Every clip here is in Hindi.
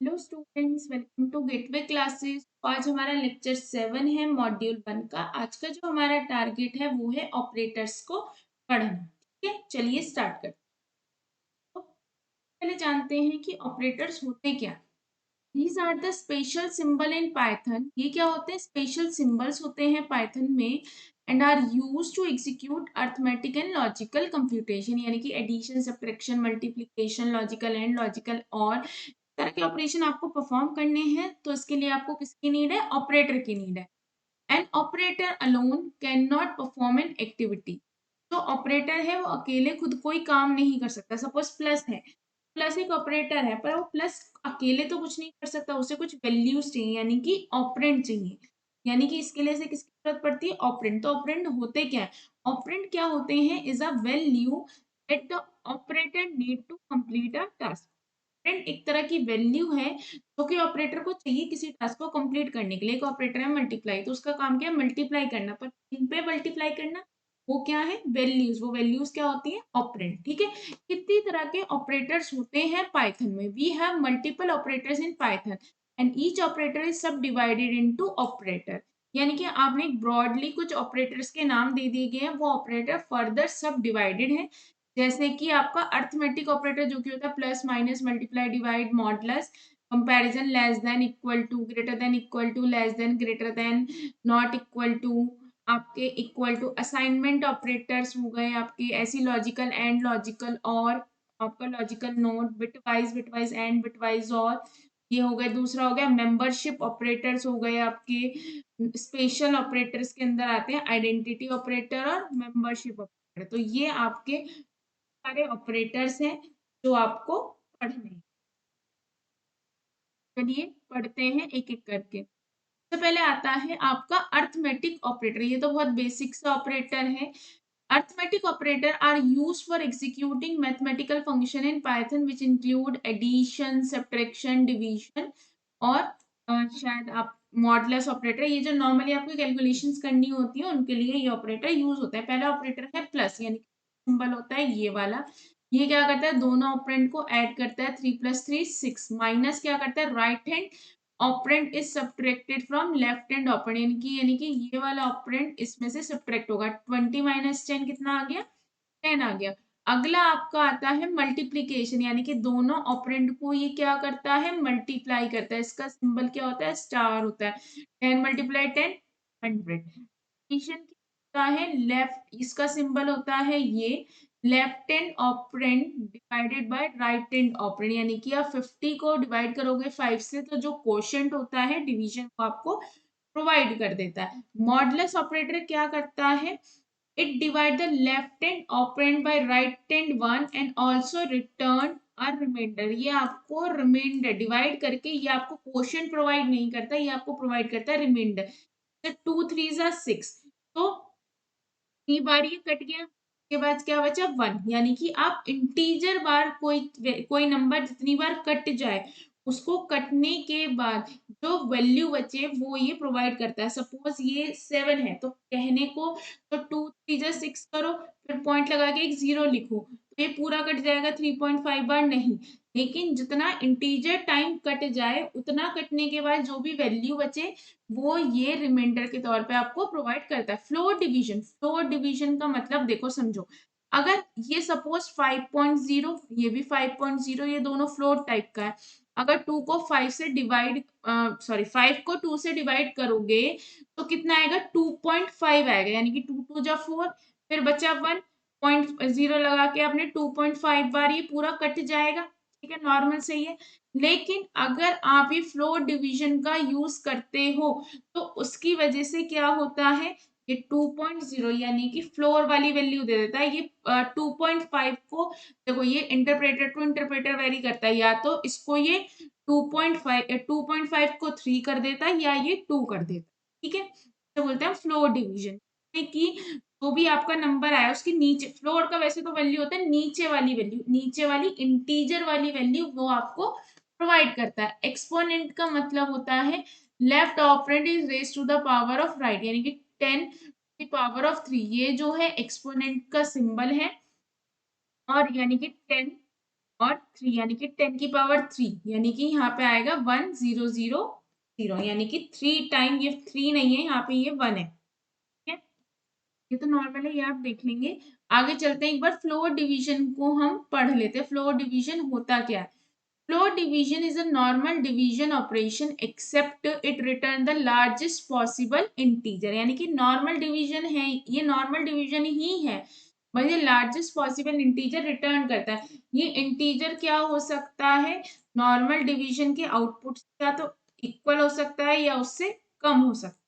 Hello students, welcome to Gateway Classes. आज हमारा लेक्चर 7 है मॉड्यूल 1 का। आज का जो हमारा टारगेट है वो है ऑपरेटर्स को पढ़ना। ठीक है, चलिए स्टार्ट करते हैं। तो पहले जानते हैं कि ऑपरेटर्स होते क्या। These are the special symbol in Python. ये क्या होते हैं? स्पेशल सिंबल्स होते हैं पाइथन में and are use to execute arithmetic and logical computation, यानी कि addition, subtraction, multiplication, logical and logical और तरह के ऑपरेशन आपको परफॉर्म करने हैं। तो इसके लिए आपको किसकी नीड है? ऑपरेटर की नीड है। An operator alone can not perform an activity. जो ऑपरेटर है वो अकेले खुद कोई काम नहीं कर सकता। सपोज प्लस है, प्लस एक ऑपरेटर है पर वो प्लस अकेले तो कुछ नहीं कर सकता, उसे कुछ वैल्यूज चाहिए यानी कि ऑपरेंड चाहिए। यानी कि इसके लिए से किसकी जरूरत पड़ती है? ऑपरेंड। तो ऑपरेंड होते क्या है? ऑपरेंड क्या होते हैं? Is a value that the operator need to complete a task. Operand एक तरह की वैल्यू है जो कि ऑपरेटर को चाहिए किसी टास्क को कंप्लीट करने के लिए। एक ऑपरेटर है मल्टीप्लाई, तो उसका काम क्या है? मल्टीप्लाई करना। पर इन पे मल्टीप्लाई करना, वो क्या है? वैल्यूज। वो वैल्यूज क्या होती है? ऑपरेंड। ठीक है, कितनी तरह के ऑपरेटर्स होते हैं पाइथन में? We have multiple operators in Python and each operator is subdivided into operator. यानी कि आपने ब्रॉडली कुछ ऑपरेटर्स के नाम दे दिए गए हैं, वो ऑपरेटर फर्दर सब डिवाइडेड है। जैसे कि आपका अर्थमेटिक ऑपरेटर जो कि होता है plus, minus, multiply, divide, modulus, comparison, less than, equal to, greater than, equal to, less than, greater than, not equal to, आपके इक्वल टू। असाइनमेंट ऑपरेटर्स हो गए आपके, ऐसी लॉजिकल एंड, लॉजिकल और, आपका logical not, bitwise and, bitwise or, ये हो गए। दूसरा हो गया मेंबरशिप ऑपरेटर्स हो गए आपके। स्पेशल ऑपरेटर्स के अंदर आते हैं आइडेंटिटी ऑपरेटर और मेंबरशिप ऑपरेटर। तो ये आपके सारे ऑपरेटर्स हैं जो आपको पढ़ने हैं। चलिए पढ़ते हैं एक एक करके। सबसे पहले आता है आपका अर्थमेटिक ऑपरेटर। ये तो बहुत बेसिक सा ऑपरेटर है। Arithmetic operator are used for executing mathematical function in Python which include addition, subtraction, division और शायद आप मॉडुलस ऑपरेटर। ये जो नॉर्मली आपको कैलकुलेशंस करनी होती है उनके लिए ये ऑपरेटर यूज होता है। पहला ऑपरेटर है प्लस, यानी सिंबल होता है ये वाला। ये क्या करता है? दोनों ऑपरेंड को ऐड करता है। 3 + 3 6। माइनस क्या करता है? Right hand operand is subtracted from left hand operand, यानी कि ये वाला ऑपरेंड इसमें से सब्ट्रैक्ट होगा। 20 - 10 कितना आ गया? 10 आ गया। अगला आपका आता है मल्टीप्लीकेशन, यानी कि दोनों ऑपरेंड को ये क्या करता है? मल्टीप्लाई करता है। इसका सिंबल क्या होता है? स्टार होता है। 10 × 10 100। एडिशन क्या होता है? लेफ्ट, इसका सिंबल होता है ये left hand operand divided by right hand operand, यानी कि आप 50 को डिवाइड करोगे 5 से तो जो क्वोशिएंट होता है डिवीजन को आपको प्रोवाइड कर देता है। मॉडुलस ऑपरेटर क्या करता है? It divide the left hand operand by right hand one and also return a remainder। ये आपको रिमाइंडर डिवाइड करके ये आपको क्वोशिएंट प्रोवाइड नहीं करता, ये आपको प्रोवाइड करता है रिमाइंडर। तो 2 3 = 6, तो 3 बार ये कट गया, उसके बाद क्या बचा? 1। यानी कि आप इंटीजर बार कोई नंबर जितनी बार कट जाए उसको कटने के बाद जो वैल्यू बचे वो ये प्रोवाइड करता है। सपोज ये 7 है तो कहने को तो 2 3 = 6 करो, फिर पॉइंट लगा के एक 0 लिखो तो ये पूरा कट जाएगा 3.5 बार नहीं। लेकिन जितना इंटीजर टाइम कट जाए उतना कटने के बाद जो भी वैल्यू बचे वो ये रिमाइंडर के तौर पे आपको प्रोवाइड करता है। फ्लोर डिवीजन, फ्लोर डिवीजन का मतलब देखो समझो, अगर ये सपोज 5.0, ये भी 5.0, ये दोनों फ्लोर टाइप का है। अगर 2 को 5 से डिवाइड, सॉरी 5 को 2 से डिवाइड करोगे तो कितना आएगा? 2.5 आएगा, यानी कि 2 2 = 4, फिर बचा 1, 0 लगा के आपने 2.5 बार ये पूरा कट जाएगा। ठीक है, नॉर्मल सही है। लेकिन अगर आप ये फ्लोर डिवीजन का यूज करते हो तो उसकी वजह से क्या होता है? ये 2.0 यानी कि फ्लोर वाली वैल्यू दे देता है। ये 2.5 को, देखो ये इंटरप्रेटर टू इंटरप्रेटर वेरी करता है, या तो इसको ये 2.5 को 3 कर देता है या ये 2 कर देता है। ठीक है, तो बोलते हैं फ्लोर डिवीजन कि जो भी आपका नंबर आया उसके नीचे, फ्लोर का वैसे तो वैल्यू होता है नीचे वाली वैल्यू, नीचे वाली इंटीजर वाली वैल्यू वो आपको प्रोवाइड करता है। एक्सपोनेंट का मतलब होता है left operand is raise to the power of right, यानी कि 10 की पावर ऑफ 3, ये जो है एक्सपोनेंट का सिंबल है। और यानी कि 10 और 3 यानी कि 10 की पावर 3 यानी कि यहाँ पे आएगा 1000, यानी कि 3 टाइम, ये 3 नहीं है, यहाँ पे ये 1 है। ठीक है, ये तो नॉर्मल है, ये आप देख लेंगे। आगे चलते हैं, एक बार फ्लोर डिवीजन को हम पढ़ लेते हैं। फ्लोर डिवीजन होता क्या है? Floor division is a normal division operation except it return the largest possible integer, यानी कि नॉर्मल डिवीजन है, ये नॉर्मल डिवीजन ही है, पर ये लार्जेस्ट पॉसिबल इंटीजर रिटर्न करता है। ये इंटीजर क्या हो सकता है? नॉर्मल डिवीजन के आउटपुट या तो इक्वल हो सकता है या उससे कम हो सकता है।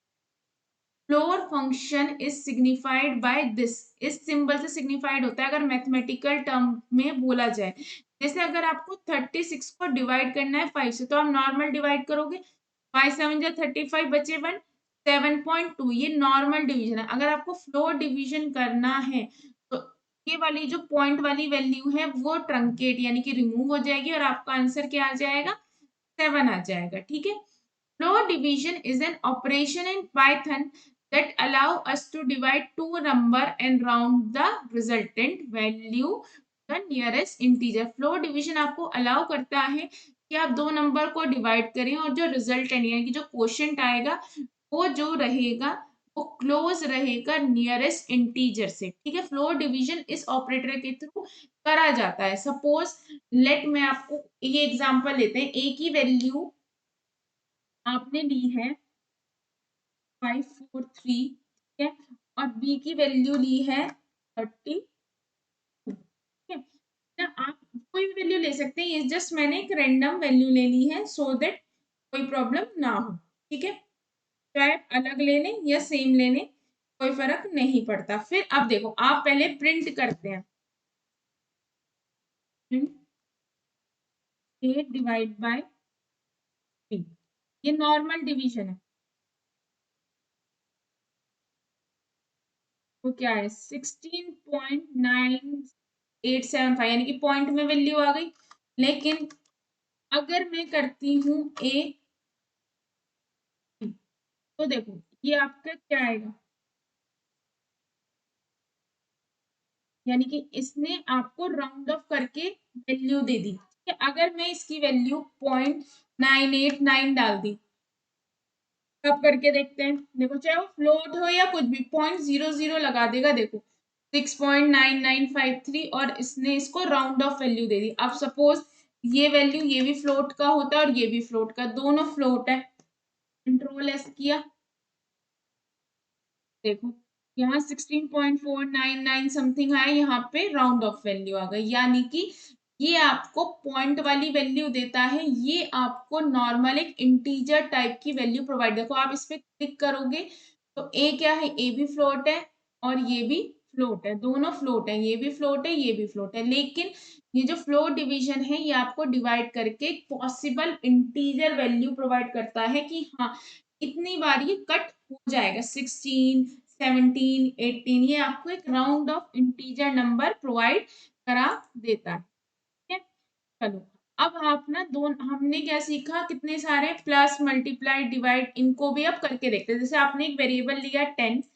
Floor function is signified by this, इस सिंबल से सिग्निफाइड होता है अगर मैथमेटिकल टर्म में बोला जाए। जैसे अगर आपको 36 को डिवाइड करना है 5 से, तो आप नॉर्मल डिवाइड करोगे, 5 7 जा 35 बचे 1, 7.2, ये नॉर्मल डिवीजन है। अगर आपको फ्लोर डिवीजन करना है तो ये वाली जो पॉइंट वाली वैल्यू है वो ट्रंकेट यानी कि रिमूव हो जाएगी और आपका आंसर क्या आ जाएगा? 7 आ जाएगा। ठीक है, floor division is an operation in Python that allow us to divide two number and round the resultant value the nearest integer. Floor division आपको allow करता है कि आप दो नंबर को डिवाइड करें और जो रिजल्टेंट यानी कि जो क्वोशिएंट आएगा वो जो रहेगा वो क्लोज रहेगा नियरेस्ट इंटीजर से। ठीक है, फ्लोर डिवीजन इस ऑपरेटर के थ्रू करा जाता है। सपोज लेट, मैं आपको ये एग्जांपल लेते हैं, ए की वैल्यू आपने ली है 543, ठीक है, और बी की वैल्यू ली है 32। ठीक है ना, आप कोई भी वैल्यू ले सकते हैं, ये जस्ट मैंने एक रैंडम वैल्यू ले ली है सो दैट कोई प्रॉब्लम ना हो। ठीक है, चाहे आप अलग ले लें या सेम ले लें, कोई फर्क नहीं पड़ता। फिर अब देखो, आप पहले प्रिंट करते हैं, प्रिंट 8 डिवाइड बाय 3, ये नॉर्मल डिवीजन है, तो क्या है 16.9875, यानी कि पॉइंट में वैल्यू आ गई। लेकिन अगर मैं करती हूँ ए, तो देखो ये आपका क्या आएगा, यानी कि इसने आपको राउंड ऑफ करके वैल्यू दे दी। ठीक है, अगर मैं इसकी वैल्यू 0.989 डाल दी, अब करके देखते हैं, देखो चाहे वो फ्लोट हो या कुछ भी, 0.00 लगा देगा। देखो 6.9953, और इसने इसको राउंड ऑफ वैल्यू दे दी। अब सपोज ये वैल्यू, ये भी फ्लोट का होता है और ये भी फ्लोट का, दोनों फ्लोट है, कंट्रोल एस किया, देखो यहाँ 16.499 समथिंग आया, यहाँ पे राउंड ऑफ वैल्यू आ गई, यानी कि ये आपको पॉइंट वाली वैल्यू देता है, ये आपको नॉर्मल एक इंटीजर टाइप की वैल्यू प्रोवाइड। देखो आप इस पे क्लिक करोगे तो ए क्या है, ए भी फ्लोट है और ये भी फ्लोट है, दोनों फ्लोट है, ये भी फ्लोट है ये भी फ्लोट है। लेकिन ये जो फ्लोट डिवीजन है ये आपको डिवाइड करके पॉसिबल इंटीजर वैल्यू प्रोवाइड करता है कि हाँ इतनी बार ये कट हो जाएगा, 16 17 18, ये आपको एक round of integer number provide करा देता है। ठीक है, चलो अब आप ना दो, हमने क्या सीखा, कितने सारे प्लस मल्टीप्लाई डिवाइड, इनको भी अब करके देखते हैं। जैसे आपने एक वेरिएबल लिया 10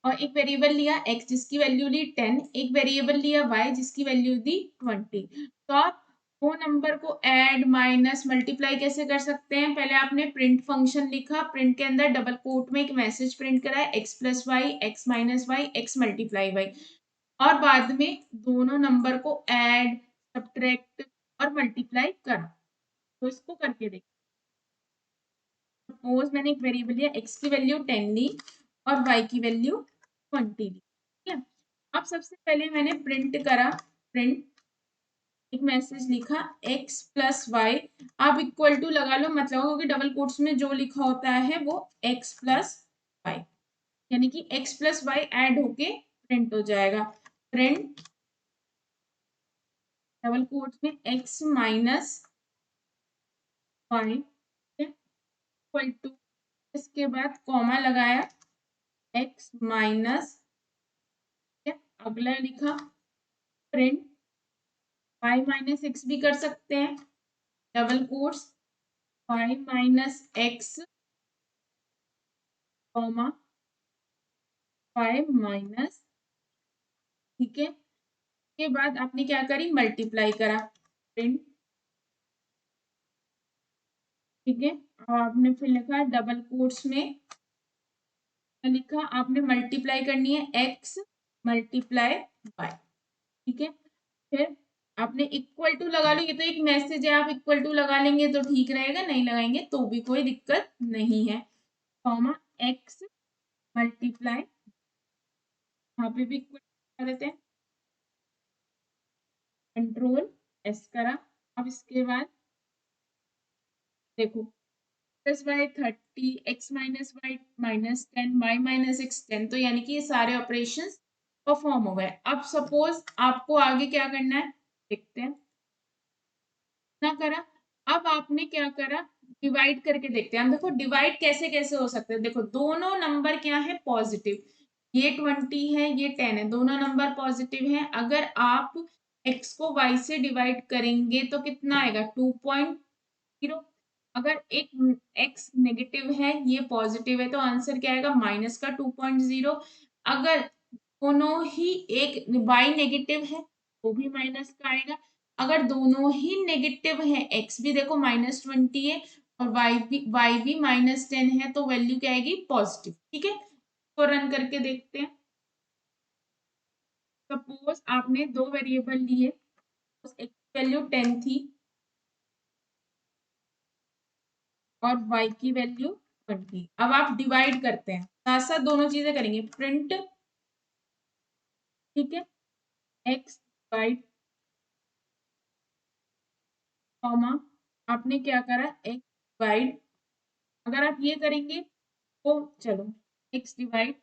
और एक वेरिएबल लिया x जिसकी वैल्यू ली 10, एक वेरिएबल लिया y जिसकी वैल्यू दी 20, तो आप वो नंबर को ऐड माइनस मल्टीप्लाई कैसे कर सकते हैं? पहले आपने प्रिंट फंक्शन लिखा, प्रिंट के अंदर डबल कोट में एक मैसेज प्रिंट करा है, x plus y, x minus y, x multiply y, और बाद में दोनों नंबर को ऐड, सब्ट्रैक्ट और मल्टीप्लाई करा। तो इसको करके देखिए, सपोज मैंने एक वेरिएबल लिया, x की वैल्यू 10 ली और y की वैल्यू 20 ली। ठीक है, अब सबसे पहले मैंने प्रिंट करा, प्रिंट एक मैसेज लिखा x प्लस वाई, आप इक्वल टू लगा लो, मतलब क्योंकि डबल कोट्स में जो लिखा होता है वो x प्लस वाई, यानी कि x प्लस वाई ऐड होके प्रिंट हो जाएगा। प्रिंट डबल कोट्स में x minus y equal to, इसके बाद कॉमा लगाया, x माइनस, अगला लिखा प्रिंट y माइनस एक्स भी कर सकते हैं, double quotes y minus x comma y minus, ठीक है, के बाद आपने क्या करी, मल्टीप्लाई करा, प्रिंट, ठीक है। और आपने फिर लिखा डबल कोट्स में लिखा, आपने मल्टीप्लाई करनी है x मल्टीप्लाई y, ठीक है। फिर आपने इक्वल टू लगा लो, ये तो एक मैसेज है, आप इक्वल टू लगा लेंगे तो ठीक रहेगा, नहीं लगाएंगे तो भी कोई दिक्कत नहीं है। कॉमा x मल्टीप्लाई, यहाँ पे भी इक्वल कर देते हैं, कंट्रोल एस करा। अब इसके बाद देखो, plus y 30, x minus y -10, y -x 10, तो यानी कि ये सारे ऑपरेशन परफॉर्म हो गए। अब सपोज आपको आगे क्या करना है, देखते हैं ना करा। अब आपने क्या करा, डिवाइड करके देखते हैं हम। देखो डिवाइड कैसे कैसे हो सकते हैं, देखो दोनों नंबर क्या है पॉजिटिव, ये 20 है ये 10 है, दोनों नंबर पॉजिटिव है। अगर आप x को y से डिवाइड करेंगे तो कितना आएगा 2.0। अगर एक x नेगेटिव है ये पॉजिटिव है तो आंसर क्या आएगा माइनस का 2.0। अगर दोनों ही, एक y नेगेटिव है तो भी माइनस का आएगा। अगर दोनों ही नेगेटिव है, x भी देखो -20 है और y भी -10 है, तो वैल्यू क्या आएगी पॉजिटिव, ठीक है। तो रन करके देखते हैं। सपोज आपने दो वेरिएबल लिए, एक्स की वैल्यू 10 थी और y की वैल्यू 20। अब आप डिवाइड करते हैं, साथ साथ दोनों चीजें करेंगे, प्रिंट, ठीक है, x डिवाइड, कॉमा, आपने क्या करा x डिवाइड। अगर आप ये करेंगे तो चलो x डिवाइड,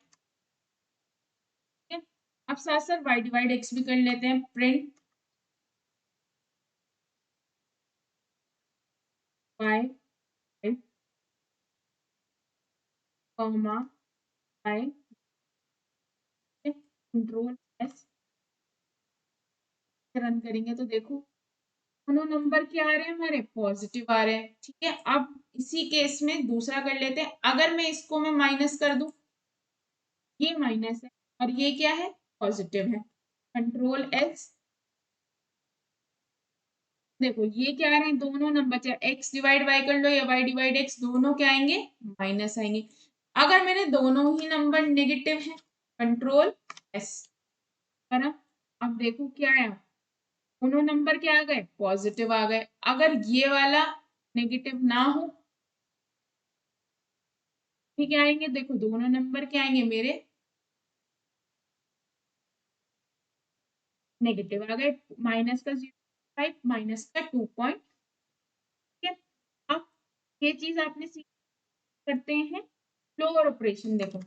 ठीक है। अब साथ साथ y डिवाइड x भी कर लेते हैं, print y, comma y, control S, run करेंगे तो देखो दोनों नंबर क्या आ रहे हैं हमारे पॉजिटिव आ रहे हैं, ठीक है। अब इसी केस में दूसरा कर लेते हैं, अगर मैं इसको मैं माइनस कर दूं, ये माइनस है और ये क्या है पॉजिटिव है, कंट्रोल एस। देखो ये क्या आ रहे हैं दोनों नंबर, चाहे एक्स डिवाइड वाई कर लो या वाई डिवाइड एक्स, दोनों क्या आएंगे माइनस आएंगे। अगर मेरे दोनों ही नंबर नेगेटिव है, कंट्रोल एस करा। अब देखो क्या आया, दोनों नंबर क्या आ गए पॉजिटिव आ गए। अगर ये वाला नेगेटिव ना हो, ठीक है, आएंगे, देखो दोनों नंबर क्या आएंगे मेरे नेगेटिव आ गए, माइनस का 0.5 माइनस का 2 ठीक है। अब ये चीज आपने सीख करते हैं फ्लोर ऑपरेशन, देखो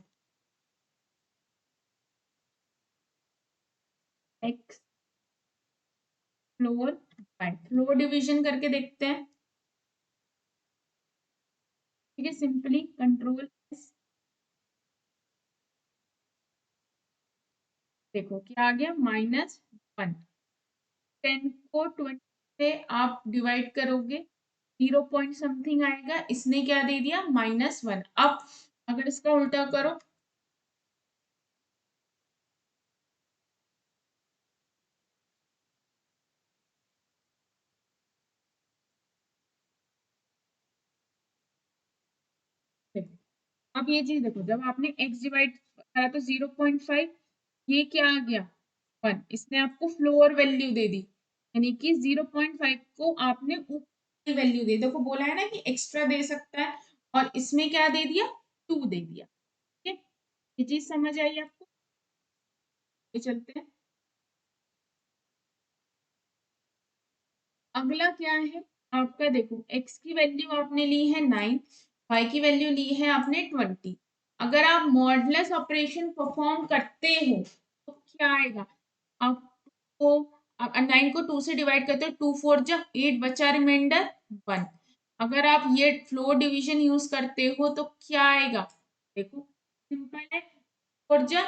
x floor bye, floor division करके देखते हैं, ठीक है। सिंपली कंट्रोल एस, देखो क्या आ गया -1। 10 को 20 से आप डिवाइड करोगे 0 पॉइंट समथिंग आएगा, इसने क्या दे दिया -1। अब अगर इसका उल्टा करो, देखो अब ये चीज देखो, जब आपने x डिवाइड करा तो 0.5, ये क्या आ गया 1, इसने आपको फ्लोर वैल्यू दे दी, यानी कि 0.5 को आपने ऊपर की वैल्यू दे, देखो बोला है ना कि एक्स्ट्रा दे सकता है, और इसमें क्या दे दिया 2 दे दिया, ठीक है। ये चीज समझ आई आपको, ये चलते हैं। अगला क्या है आपका, देखो x की वैल्यू आपने ली है 9, y की वैल्यू ली है आपने 20। अगर आप मॉडुलस ऑपरेशन परफॉर्म करते हो तो क्या आएगा आपको, 9 को 2 से डिवाइड करते हो, 2 4 जा 8, बचा रिमाइंडर 1। अगर आप ये फ्लोर डिवीजन यूज करते हो तो क्या आएगा, देखो सिंपल है, 4 जा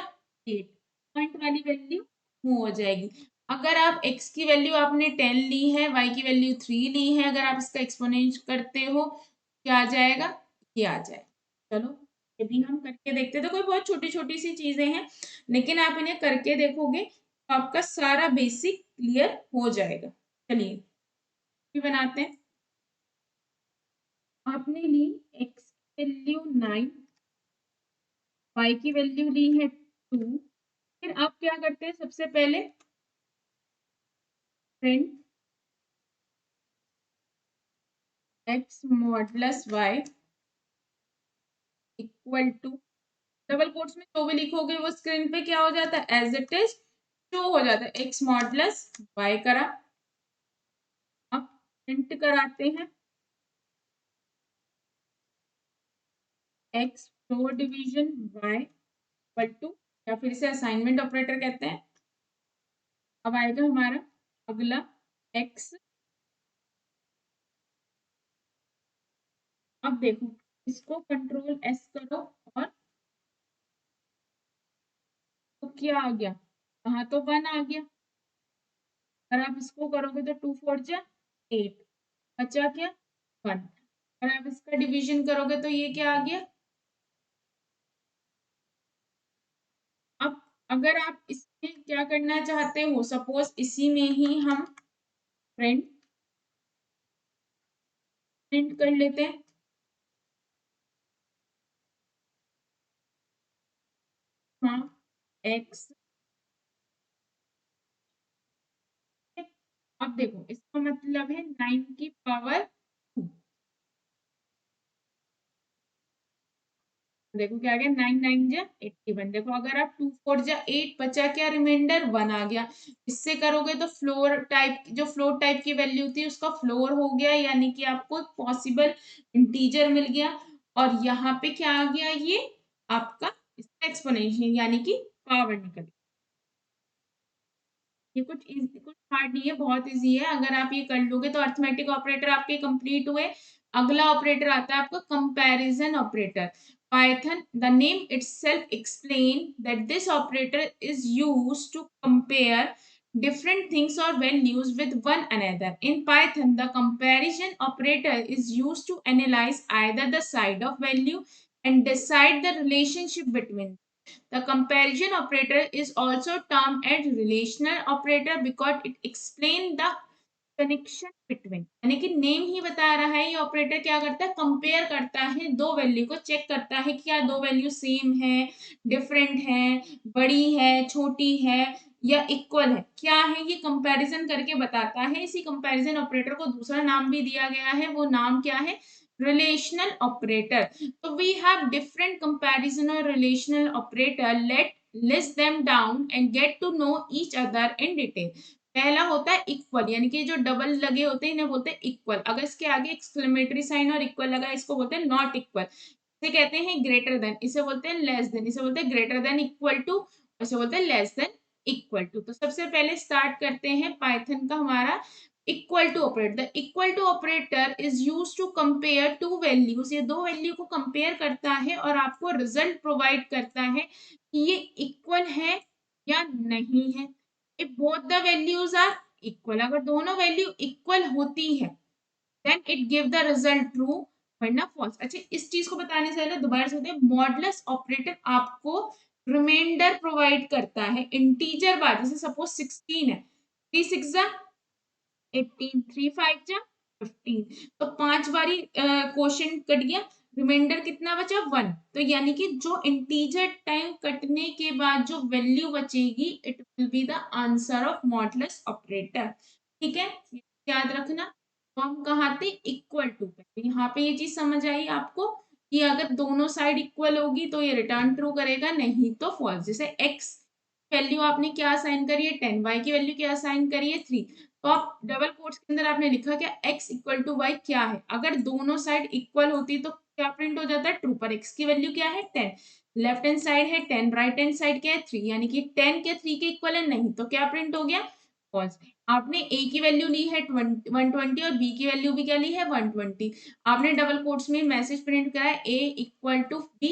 8, पॉइंट वाली वैल्यू मूव हो जाएगी। अगर आप x की वैल्यू आपने 10 ली है, y की वैल्यू 3 ली है, अगर आप इसका एक्सपोनेंट करते हो क्या आ जाएगा, ये आ जाएगा। चलो ये भी हम करके देखते हैं, तो कोई बहुत छोटी छोटी सी चीजें हैं, लेकिन आप इन्हें करके देखोगे तो आपका सारा बेसिक क्लियर हो जाएगा। चलिए भी बनाते हैं। आपने ली x की वैल्यू 9, y की वैल्यू ली है 2। फिर आप क्या करते हैं, सबसे पहले print x modulus y equal to, double quotes में जो भी लिखोगे वो स्क्रीन पे क्या हो जाता है, एज इट इज शो हो जाता है, x मॉडुलस y करा। अब प्रिंट कराते हैं x floor division y equal to, या फिर इसे असाइनमेंट ऑपरेटर कहते हैं। अब आएगा हमारा अगला x। अब देखो, इसको कंट्रोल एस करो और तो क्या आ गया, कहाँ तो 1 आ गया। अगर आप इसको करोगे तो 2 4 जा 8, बचा क्या 1। अगर आप इसका डिवीजन करोगे तो ये क्या आ गया। अब अगर आप इसमें क्या करना चाहते हो, सपोज इसी में ही हम प्रिंट प्रिंट कर लेते हैं। हाँ, एक्स। अब देखो इसका मतलब है 9 की पावर 2। देखो क्या आ गया, 9 9 जा 81। देखो अगर आप 2 4 जा 8, बचा क्या रिमाइंडर 1 आ गया। इससे करोगे तो फ्लोर टाइप, जो फ्लोर टाइप की वैल्यू थी उसका फ्लोर हो गया, यानी कि आपको पॉसिबल इंटीजर मिल गया। और यहाँ पे क्या आ गया, ये आपका इसका एक्सपोनेंशियल यानी कि पावर निकल। ये कुछ हार्ड नहीं है, बहुत इजी है। अगर आप ये कर लोगे तो अर्थमेटिक ऑपरेटर आपके कंप्लीट हुए। अगला ऑपरेटर आता है आपका comparison operator. Python, the name itself explain that this operator is used to compare different things or values with one another. In Python, the comparison operator is used to analyze either the side of value and decide the relationship between. The comparison operator is also termed as relational operator because it explains the connection between, यानी कि नेम ही बता रहा है ये ऑपरेटर क्या करता है, कंपेयर करता है दो वैल्यू को, चेक करता है कि क्या दो वैल्यू सेम है, डिफरेंट है, बड़ी है, छोटी है या इक्वल है, क्या है, ये कंपैरिजन करके बताता है। इसी कंपैरिजन ऑपरेटर को दूसरा नाम भी दिया गया है, वो नाम क्या है, रिलेशनल ऑपरेटर। तो वी हैव डिफरेंट कंपैरिजन और relational operator, let list them down and get to know each other in detail. पहला होता है इक्वल, यानी कि जो डबल लगे होते हैं इन्हें बोलते हैं इक्वल। अगर इसके आगे एक्सक्लेमेटरी साइन और इक्वल लगा इसको बोलते हैं नॉट इक्वल। इसे कहते हैं ग्रेटर देन, इसे बोलते हैं लेस देन, इसे बोलते हैं ग्रेटर देन इक्वल टू, इसे बोलते हैं लेस देन इक्वल टू। तो सबसे पहले स्टार्ट करते हैं पाइथन का हमारा equal to operator. The equal to operator is use to compare two values. ये दो वैल्यू को कंपेयर करता है और आपको रिजल्ट प्रोवाइड करता है कि ये इक्वल है या नहीं है। if both the values are equal, अगर दोनों वैल्यू इक्वल होती है then it give the result true, वरना false। अच्छा, इस चीज को बताने से पहले दोबारा से बताते हैं, मॉडुलस ऑपरेटर आपको रिमाइंडर प्रोवाइड करता है इंटीजर बार। जैसे सपोज 16 है, 3 6 जा 18, 3 5 जा 15, तो 5 बारी क्वेश्चन कट गया, रिमाइंडर कितना बचा 1। तो यानी कि जो इंटीजर टाइम कटने के बाद जो वैल्यू बचेगी it will be the answer of modulus operator. ठीक है, याद रखना। तो हम कहाँ थे, इक्वल टू पे। तो यहाँ पे ये चीज समझ आई आपको कि अगर दोनों साइड इक्वल होगी तो ये रिटर्न ट्रू करेगा, नहीं तो फॉल्स। जैसे एक्स वैल्यू आपने क्या असाइन करी है 10, वाई की वैल्यू क्या असाइन करी है 3, तो आप डबल कोट्स के अंदर आपने लिखा क्या, x इक्वल टू वाई क्या है। अगर दोनों साइड इक्वल होती तो क्या प्रिंट हो जाता है, ट्रू। पर x की वैल्यू क्या है 10, लेफ्ट हैंड साइड है 10, राइट हैंड साइड क्या है 3, यानी कि 10 क्या 3 के इक्वल है, नहीं, तो क्या प्रिंट हो गया, फॉल्स। आपने a की वैल्यू ली है 120 और b की वैल्यू भी क्या ली है 120। आपने डबल कोट्स में मैसेज प्रिंट करा है a इक्वल टू b,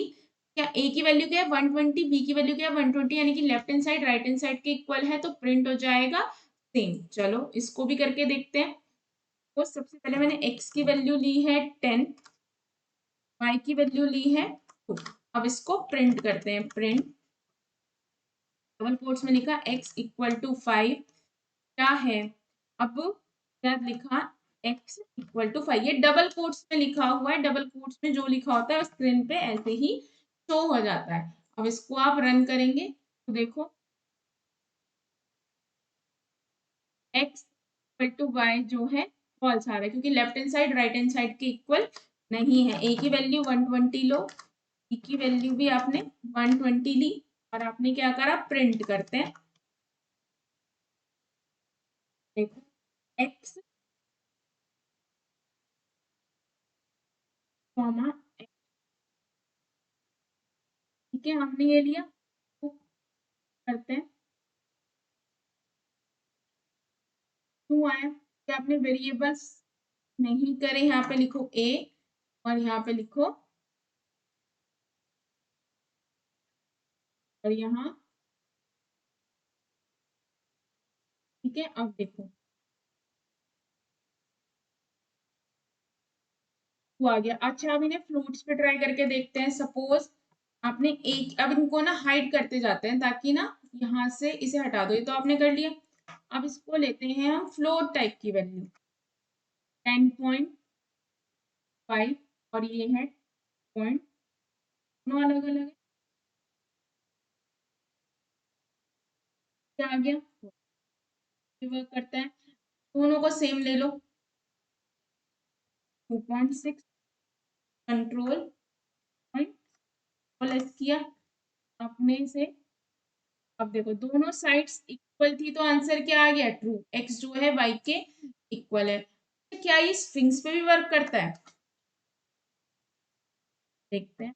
क्या a की वैल्यू क्या है 120, b की वैल्यू क्या है 120, यानी कि left hand side right hand side के इक्वल है, तो प्रिंट हो जाएगा सेम। चलो इसको भी करके देखते हैं। तो सबसे पहले मैंने x की वैल्यू ली है 10, y की वैल्यू ली है 2। अब इसको प्रिंट करते हैं, प्रिंट डबल कोट्स में लिखा x इक्वल टू 5 क्या है, अब क्या लिखा x इक्वल टू 5। ये डबल कोट्स में लिखा हुआ है, डबल कोट्स में जो लिखा होता है स्क्रीन पे ऐसे ही शो हो जाता है। अब इसको आप रन करेंगे तो देखो x इक्वल टू y जो है फॉल्स आ रहा है, क्योंकि left hand side right hand side के इक्वल नहीं है। a की वैल्यू 120 लो, b की वैल्यू भी आपने 120 ली, और आपने क्या करा, प्रिंट करते हैं। देखो x कॉमा, ठीक है, हमने ये लिया, तो करते हैं। क्यों आया कि आपने वेरिएबल्स नहीं करे, यहाँ पे लिखो a और यहाँ पे लिखो, और यहाँ, ठीक है। अब देखो वो आ गया। अच्छा, अब इन्हें फ्रूट्स पे ट्राई करके देखते हैं। सपोज आपने एक, अब इनको ना हाइड करते जाते हैं ताकि ना यहाँ से इसे हटा दो, ये तो आपने कर लिया। अब इसको लेते हैं हम फ्लोट टाइप की वैल्यू 10.5, और ये है पॉइंट, दोनों अलग अलग है। क्या आ गया, वर्क करता है। दोनों को सेम ले लो, 2.6 कंट्रोल पॉइंट, प्लस किया अपने से। अब देखो दोनों साइड्स इक्वल थी तो आंसर क्या आ गया, ट्रू। एक्स जो है वाई के इक्वल है। तो क्या ये स्ट्रिंग्स पे भी वर्क करता है, देखते हैं।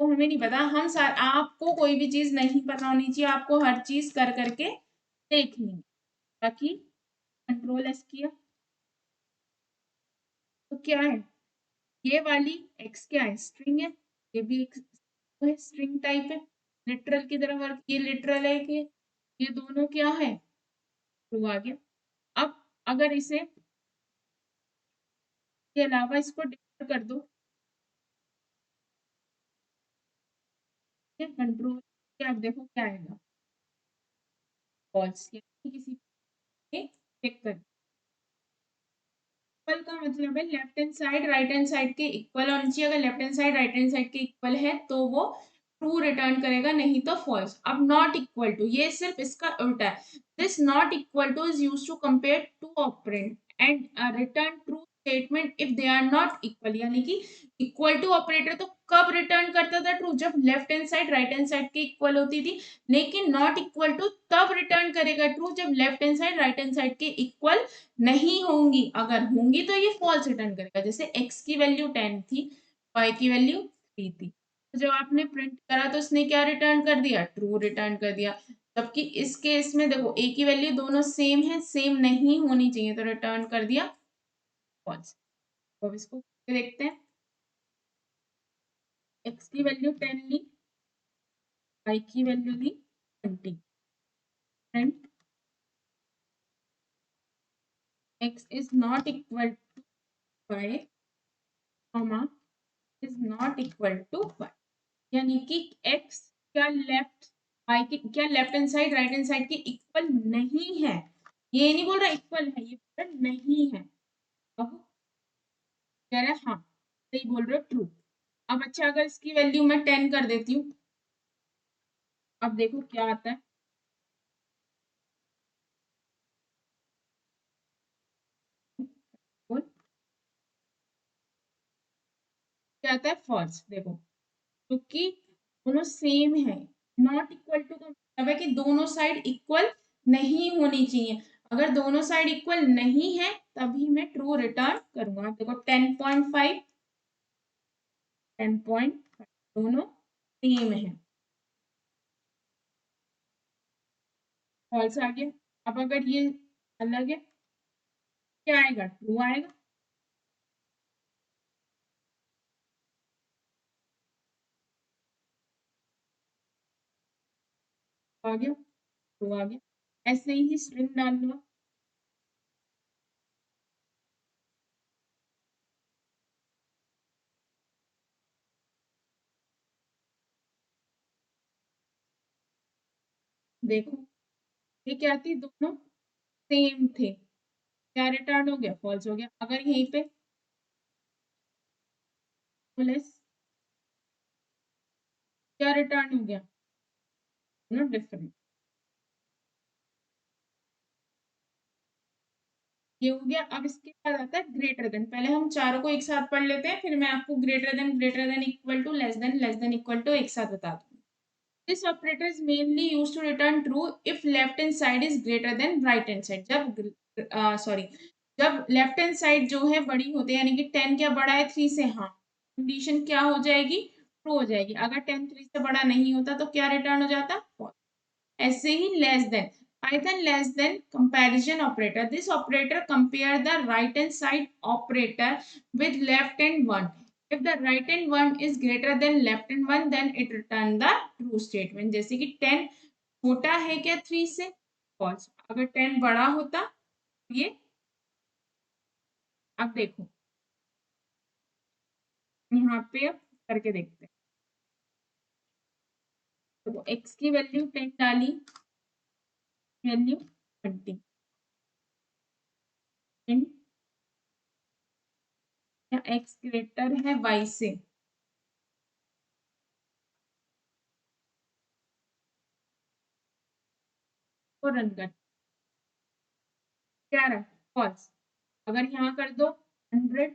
तो हमें नहीं पता, हम सार आपको कोई भी चीज नहीं पता होनी चाहिए, आपको हर चीज कर करके देखनी है। बाकी कंट्रोल एस किया तो क्या है, ये वाली एक्स क्या है, स्ट्रिंग है, ये भी एक है, स्ट्रिंग टाइप है, लिटरल की तरह वर्क, ये लिटरल है कि ये दोनों क्या है, ट्रू आ गया। अब अगर इसे के अलावा इसको डिफर कर दो, कंट्रोल क्या, आप देखो क्या आएगा, फॉल्स, किसी पे चेक कर। इक्वल का मतलब है left hand side right hand side के इक्वल होनी चाहिए। अगर left hand side right hand side के इक्वल है तो वो ट्रू रिटर्न करेगा, नहीं तो फॉल्स। अब नॉट इक्वल टू, ये सिर्फ इसका उल्टा है। This not equal to is used to compare two operand and return true statement if they are not equal. यानी कि इक्वल टू ऑपरेटर तो कब रिटर्न करता था, ट्रू, जब left hand side right hand side के इक्वल होती थी। लेकिन नॉट इक्वल टू तब रिटर्न करेगा ट्रू जब left hand side right hand side के इक्वल नहीं होंगी। अगर होंगी तो ये फॉल्स रिटर्न करेगा। जैसे x की वैल्यू 10 थी, y की वैल्यू 3 थी, तो जब आपने प्रिंट करा तो इसने क्या रिटर्न कर दिया, ट्रू रिटर्न कर दिया। जबकि इस केस में देखो a की वैल्यू दोनों सेम है, सेम नहीं होनी चाहिए, तो रिटर्न कर दिया फॉल्स। तो अब इसको देखते हैं। x की वैल्यू 10 ली, y की वैल्यू ली 20, print x is not equal to y, comma is not equal to y। यानी कि x क्या लेफ्ट, y की क्या left hand side right hand side के इक्वल नहीं है। ये नहीं बोल रहा इक्वल है, ये बोल रहा नहीं है। अब कह रहा है हाँ, सही बोल रहे हो, ट्रू। अब अच्छा, अगर इसकी वैल्यू मैं 10 कर देती हूँ, अब देखो क्या आता है, बोल क्या आता है, फॉल्स। देखो क्योंकि दोनों सेम है, नॉट इक्वल टू का मतलब है कि दोनों साइड इक्वल नहीं होनी चाहिए। अगर दोनों साइड इक्वल नहीं है तभी मैं ट्रू रिटर्न करूंगा। देखो 10.5, 10.5 दोनों सेम है, फॉल्स आ गया। अब अगर ये अलग है, क्या आएगा, ट्रू आएगा। आ गया, ट्रू आ गया। ऐसे ही स्ट्रिंग डाल लो, देखो ये क्या थी, दोनों सेम थे, क्या रिटर्न हो गया, फॉल्स हो गया। अगर यहीं पे प्लस, क्या रिटर्न हो गया, नॉट डिफरेंट। ये हो गया। अब इसके बाद आता है ग्रेटर देन। पहले हम चारों को एक साथ पढ़ लेते हैं, फिर मैं आपको greater than equal to less than equal to एक साथ बता दूंगी। This operator is mainly used to return true if left hand side is greater than right hand side. जब सॉरी जब लेफ्ट हैंड साइड जो है बड़ी होती है, यानी कि 10 क्या बड़ा है 3 से, हाँ, कंडीशन क्या हो जाएगी, ट्रू हो जाएगी। अगर 10 3 से बड़ा नहीं होता तो क्या रिटर्न हो जाता, false। ऐसे ही less than, Python less than comparison operator. This operator compare the right hand side operator with left hand one. if the right hand one is greater than left hand one then it return the true statement। जैसे कि 10 छोटा है क्या 3 से, false। अगर 10 बड़ा होता, ये अब देखो, यहाँ पे अब करके देखते हैं। तो x की वैल्यू 10 डाली, वैल्यू 20, या x ग्रेटर है y से, तो रन कर, क्या रहा, फॉल्स। अगर यहाँ कर दो 100,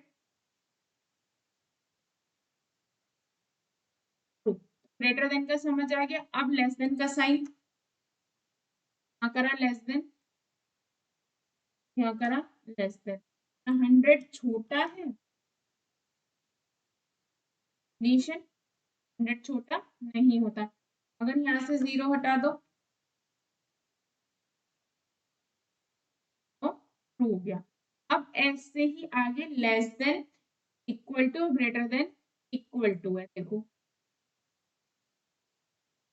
ट्रू। ग्रेटर देन का समझ आ गया। अब लेस देन का साइन, यहाँ करा लेस देन, यहाँ करा लेस देन। 100 छोटा है, कंडीशन 100 छोटा नहीं होता। अगर यहाँ से 0 हटा दो तो ट्रू हो गया। अब ऐसे ही आगे less than, equal to, greater than, equal to है, देखो।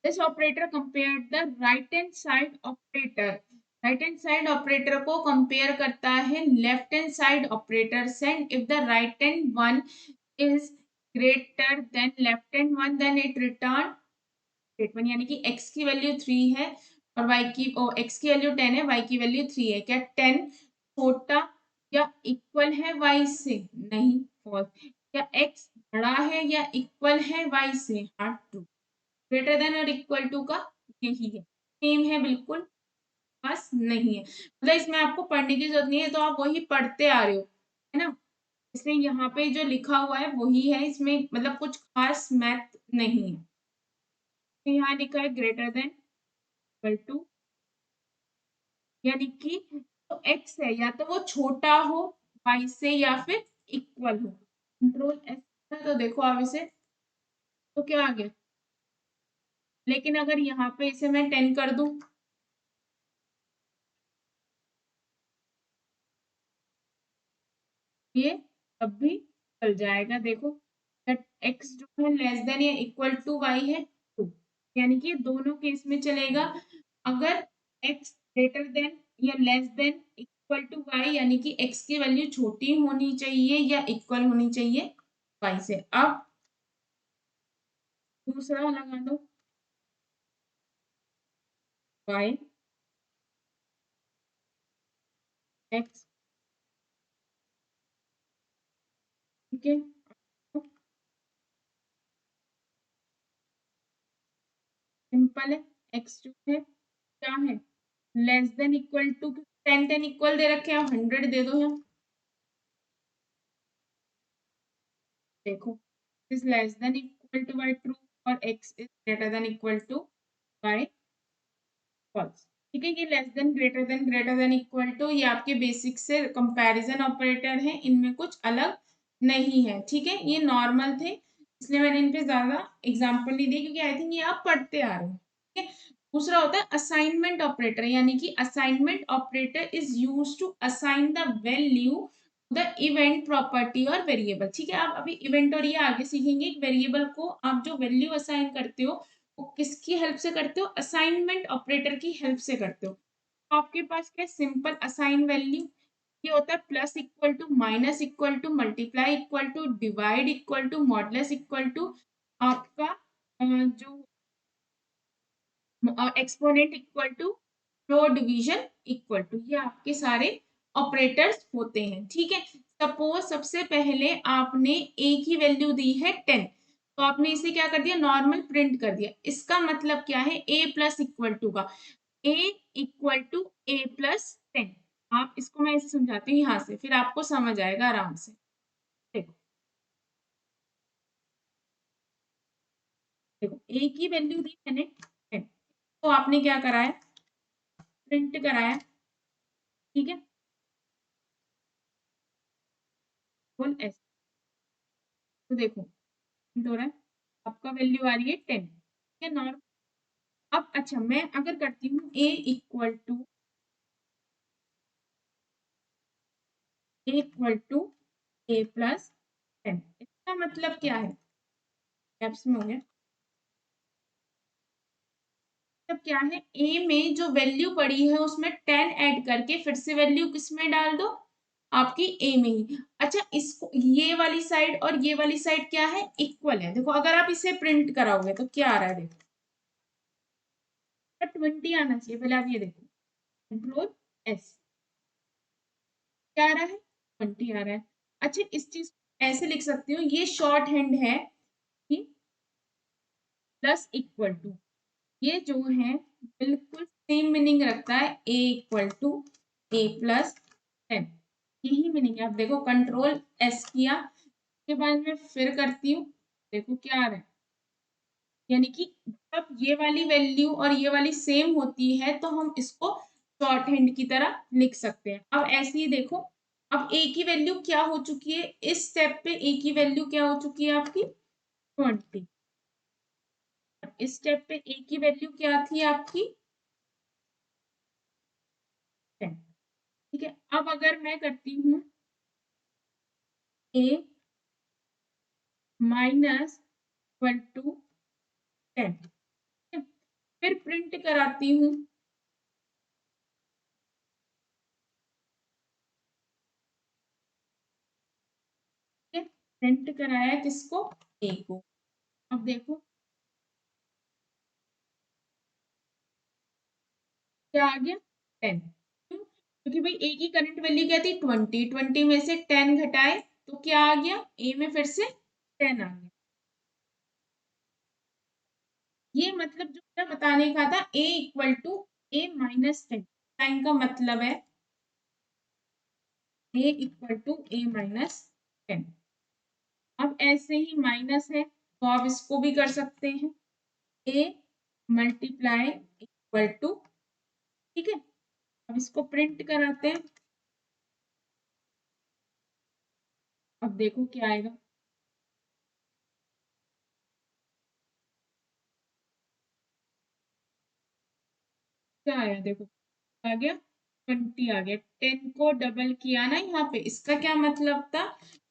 This operator compare the right hand side operator. Right hand side operator को कंपेयर करता है लेफ्ट हैंड साइड ऑपरेटर से। If the right hand one is greater than left hand one then it return statement. यानी कि x की वैल्यू 3 है और y की x की वैल्यू 10 है, y की वैल्यू 3 है। क्या 10 छोटा या इक्वल है y से, नहीं, फॉल्स। क्या x बड़ा है या इक्वल है y से, हाँ, ट्रू। ग्रेटर देन और इक्वल टू का यही है, सेम है बिल्कुल, बस नहीं है। मतलब इसमें आपको पढ़ने की जरूरत नहीं है, तो आप वही पढ़ते आ रहे हो, है ना। इसलिए यहाँ पे जो लिखा हुआ है वही है, इसमें मतलब कुछ खास मैथ नहीं है। तो यहाँ लिखा है ग्रेटर देन इक्वल टू, यानी कि तो एक्स है या तो वो छोटा हो वाई से या फिर इक्वल हो। कंट्रोल एस, तो देखो अब इसे, तो क्या आ गया। लेकिन अगर यहाँ पे इसे मैं 10 कर दूं, ये तब भी चल जाएगा। देखो एक्स जो है लेस देन या इक्वल टू वाई है, टू, यानी कि दोनों केस में चलेगा। अगर एक्स ग्रेटर देन या less than equal to y, यानी कि एक्स की वैल्यू छोटी होनी चाहिए या इक्वल होनी चाहिए वाई से। अब दूसरा लगा दो, वाई एक्स, ठीक है। सिंपल है, एक्स जो है क्या है, less than equal to, 10 10 equal दे रखे हैं, 100 दे दो यहाँ, देखो is less than equal to by true और x is greater than equal to by false. ठीक है, ये less than greater than equal to, ये आपके बेसिक से कंपैरिजन ऑपरेटर हैं, इनमें कुछ अलग नहीं है। ठीक है, ये नॉर्मल थे, इसलिए मैंने इन पे ज्यादा एग्जांपल नहीं दिए, क्योंकि आई थिंक ये आप पढ़ते आ रहे हो। ठीक है, दूसरा होता है असाइनमेंट ऑपरेटर। यानी कि assignment operator is used to assign the value the event property और वेरिएबल। ठीक है, आप अभी इवेंट और ये आगे सीखेंगे। एक वेरिएबल को आप जो वैल्यू असाइन करते हो वो किसकी हेल्प से करते हो, असाइनमेंट ऑपरेटर की हेल्प से करते हो। तो आपके पास क्या, सिंपल असाइन वैल्यू, ये होता है plus equal to, minus equal to, multiply equal to, divide equal to, modulus equal to, आपका जो exponent equal to, row division equal to, ये आपके सारे ऑपरेटर्स होते हैं, ठीक है। सपोज सबसे पहले आपने ए की वैल्यू दी है 10, तो आपने इसे क्या कर दिया, नॉर्मल प्रिंट कर दिया। इसका मतलब क्या है, ए प्लस इक्वल टू का, ए इक्वल टू ए प्लस 10। आप इसको मैं ऐसे समझाती हूँ यहाँ से, फिर आपको समझ आएगा आराम से। देखो, देखो ए की वैल्यू दी मैंने 10, तो आपने क्या कराया, प्रिंट कराया, ठीक है, बोल एस। तो देखो प्रिंट हो रहा है, आपका वैल्यू आ रही है 10, ठीक है, नॉर्मल। अब अच्छा, मैं अगर करती हूँ ए इक्वल टू ए प्लस 10, इसका मतलब क्या है, कैप्स में हो गया। मतलब क्या है, ए में जो वैल्यू पड़ी है उसमें 10 ऐड करके फिर से वैल्यू किस में डाल दो, आपकी ए में ही। अच्छा, इसको ये वाली साइड और ये वाली साइड क्या है, इक्वल है। देखो अगर आप इसे प्रिंट कराओगे तो क्या आ रहा है, देखो 20 आना चाहिए, पहले आप ये देखो, कंट्रोल एस, क्या आ रहा है, 20 आ रहा है। अच्छा, इस चीज को ऐसे लिख सकती हूँ, ये शॉर्ट हैंड है कि प्लस इक्वल टू, ये जो है बिल्कुल सेम मीनिंग रखता है, a equal to a plus 10, यही मीनिंग है। अब देखो कंट्रोल एस किया, उसके बाद में फिर करती हूँ, देखो क्या आ रहा है, यानी कि जब ये वाली वैल्यू और ये वाली सेम होती है तो हम इसको शॉर्ट हैंड की तरह लिख सकते हैं। अब ऐसे ही देखो, अब ए की वैल्यू क्या हो चुकी है, इस स्टेप पे ए की वैल्यू क्या हो चुकी है आपकी 20, इस स्टेप पे ए की वैल्यू क्या थी आपकी 10, ठीक है। अब अगर मैं करती हूँ ए माइनस इक्वल टू 10, फिर प्रिंट कराती हूँ, ठीक है, प्रिंट कराया किसको, ए को। अब देखो क्या आ गया, 10, क्यों, क्योंकि भाई ए की करंट वैल्यू क्या थी 20, 20 में से 10 घटाए तो क्या आ गया, ए में फिर से 10 आ गया। ये मतलब जो मेरा बताने का था, a equal to a minus 10, time का मतलब है a equal to a minus 10। अब ऐसे ही माइनस है तो आप इसको भी कर सकते हैं, ए मल्टीप्लाई इक्वल टू, ठीक है। अब इसको प्रिंट कराते हैं, अब देखो क्या आएगा, क्या आया देखो, आ गया 20 आ गया, 10 को डबल किया ना यहाँ पे, इसका क्या मतलब था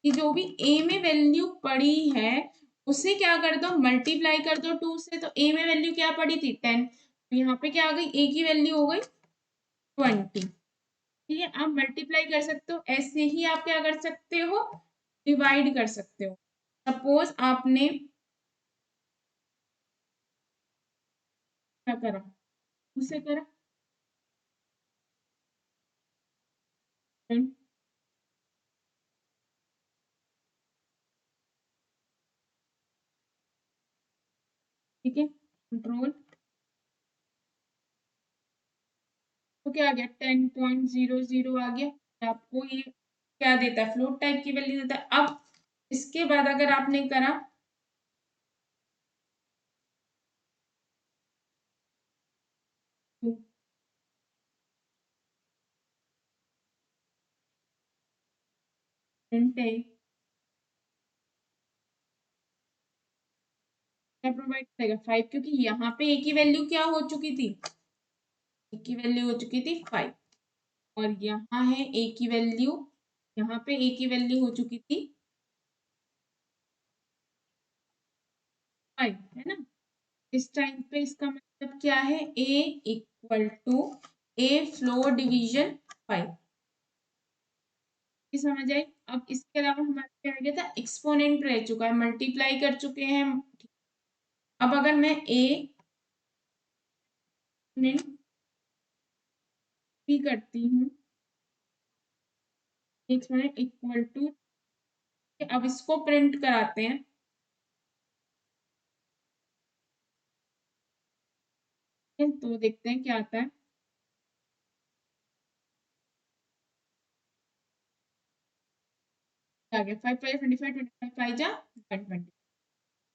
कि जो भी ए में वैल्यू पड़ी है उसे क्या कर दो, मल्टीप्लाई कर दो 2 से। तो ए में वैल्यू क्या पड़ी थी 10, तो यहाँ पे क्या आ गई, ए की वैल्यू हो गई 20, ठीक है। आप मल्टीप्लाई कर सकते हो, ऐसे ही आप क्या कर सकते हो, डिवाइड कर सकते हो। सपोज आपने क्या करा, उसे करा, ठीक है, कंट्रोल, तो क्या आ गया 10.00 आ गया। आपको ये क्या देता है, फ्लोट टाइप की वैल्यू देता है। अब इसके बाद अगर आपने करा, तो प्रिंट है क्या प्रोवाइड करेगा 5, क्योंकि यहाँ पे ए की वैल्यू क्या हो चुकी थी, ए की वैल्यू हो चुकी थी 5, और यहाँ है ए की वैल्यू, यहाँ पे ए की वैल्यू हो चुकी थी 5, है ना। इस टाइम पे इसका मतलब क्या है, a equal to a floor division 5, समझ आई। अब इसके अलावा हमारे क्या आ गया था, एक्सपोनेंट रह चुका है, मल्टीप्लाई कर चुके हैं। अब अगर मैं ए एक्सपोनेंट भी करती हूँ, एक्सपोनेंट इक्वल टू, अब इसको प्रिंट कराते हैं। तो देखते हैं क्या आता है। आ गया 5 5 25 25 5 जा 120।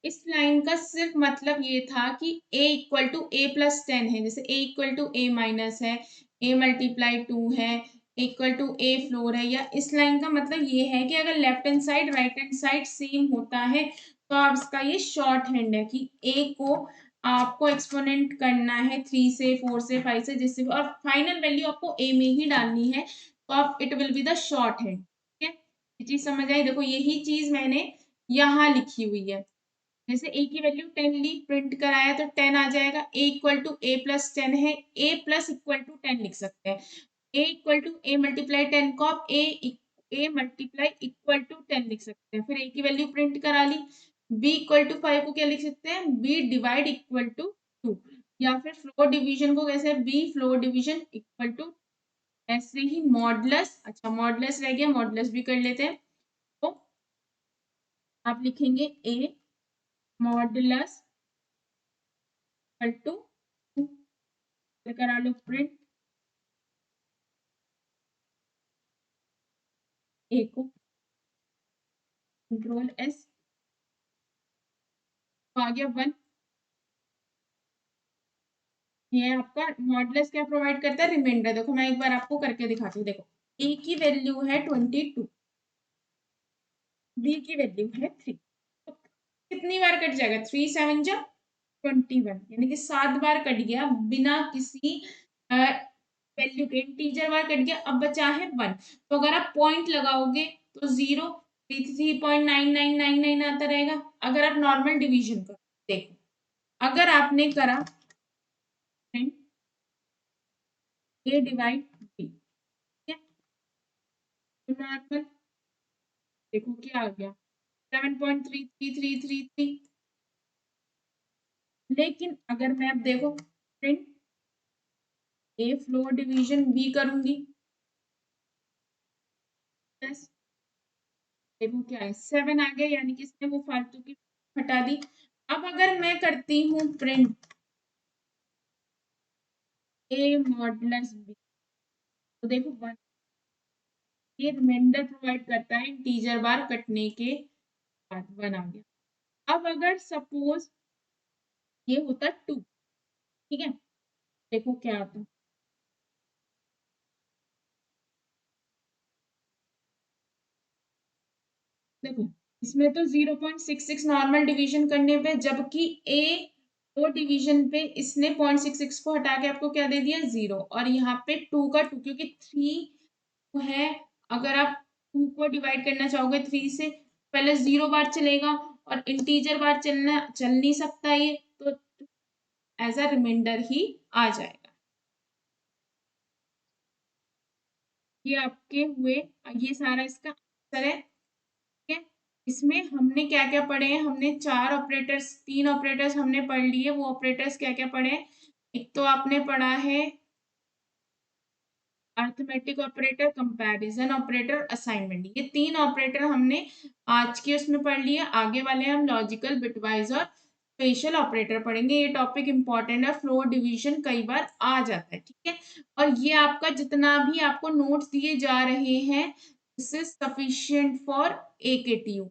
इस लाइन का सिर्फ मतलब ये था कि a equal to a plus 10 है, जैसे a equal to a minus है, a मल्टीप्लाई 2 है, इक्वल टू ए फ्लोर है, या इस लाइन का मतलब ये है कि अगर left hand side right hand side same होता है तो आप इसका ये शॉर्ट हैंड है कि a को आपको एक्सपोनेंट करना है 3 से 4 से 5 से जिससे, और फाइनल वैल्यू आपको a में ही डालनी है, तो आप it will be the short hand. ठीक है, ये चीज समझ आई। देखो यही चीज मैंने यहाँ लिखी हुई है। जैसे a की वैल्यू 10 ली, प्रिंट कराया तो 10 आ जाएगा। a equal to a plus 10 है, a प्लस इक्वल टू 10 लिख सकते हैं। a equal to a multiply 10 को आप ए मल्टीप्लाई इक्वल टू 10 लिख सकते हैं। फिर a की वैल्यू प्रिंट करा ली। b इक्वल टू 5 को क्या लिख सकते हैं, b डिवाइड इक्वल टू 2, या फिर फ्लोर डिवीजन को कैसे, b floor division equal to, ऐसे ही मॉडुलस। अच्छा मॉडुलस रह गया, मॉडुलस भी कर लेते हैं। तो आप लिखेंगे a मॉडुलस इक्वल टू, करा लो प्रिंट ए को, कंट्रोल एस, तो आ गया 1। ये आपका मॉडुलस क्या प्रोवाइड करता है, रिमाइंडर। देखो मैं एक बार आपको करके दिखाती हूँ। देखो ए की वैल्यू है 22, बी की वैल्यू है 3, तो कितनी बार कट जाएगा, 3 7 जा 21, यानी कि 7 बार कट गया बिना किसी वैल्यू के, इंटीजर बार कट गया। अब बचा है 1, तो अगर आप पॉइंट लगाओगे तो 0 33.9999 आता रहेगा। अगर आप नॉर्मल डिवीजन करो, देखो अगर आपने करा ए डिवाइड बी, ठीक है, तो नॉर्मल देखो क्या आ गया 7.3333। लेकिन अगर मैं अब देखो प्रिंट ए फ्लोर डिवीजन बी करूंगी, प्लस देखो क्या है 7 आ गया, यानी कि इसने वो फालतू की हटा दी। अब अगर मैं करती हूँ प्रिंट ए मॉडुलस बी, तो देखो 1, ये रिमाइंडर प्रोवाइड करता है इंटीजर बार कटने के बाद 1 आ गया। अब अगर सपोज ये होता 2, ठीक है, देखो क्या आता, देखो इसमें तो 0.66 नॉर्मल डिवीजन करने पे, जबकि ए दो डिवीजन पे इसने 0.66 को हटा के आपको क्या दे दिया 0, और यहाँ पे 2 का 2, क्योंकि 3 है, अगर आप 2 को डिवाइड करना चाहोगे 3 से, पहले 0 बार चलेगा और इंटीजर बार चल नहीं सकता, ये तो एज अ रिमाइंडर ही आ जाएगा। ये आपके हुए, ये सारा इसका आंसर है। ठीक है, इसमें हमने क्या क्या पढ़े हैं, हमने 4 ऑपरेटर्स 3 ऑपरेटर्स हमने पढ़ लिए। वो ऑपरेटर्स क्या क्या पढ़े हैं, एक तो आपने पढ़ा है arithmetic operator, comparison operator, assignment, ये 3 ऑपरेटर हमने आज के उसमें पढ़ लिए। आगे वाले हम लॉजिकल, बिटवाइज और स्पेशल ऑपरेटर पढ़ेंगे। ये टॉपिक इंपॉर्टेंट है, फ्लोर डिवीजन कई बार आ जाता है। ठीक है, और ये आपका जितना भी आपको नोट्स दिए जा रहे हैं, this is sufficient for AKTU।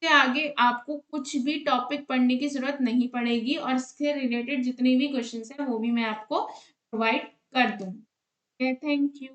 से आगे आपको कुछ भी टॉपिक पढ़ने की जरूरत नहीं पड़ेगी, और इससे रिलेटेड जितने भी क्वेश्चंस हैं वो भी मैं आपको प्रोवाइड कर दूंगी। Thank you.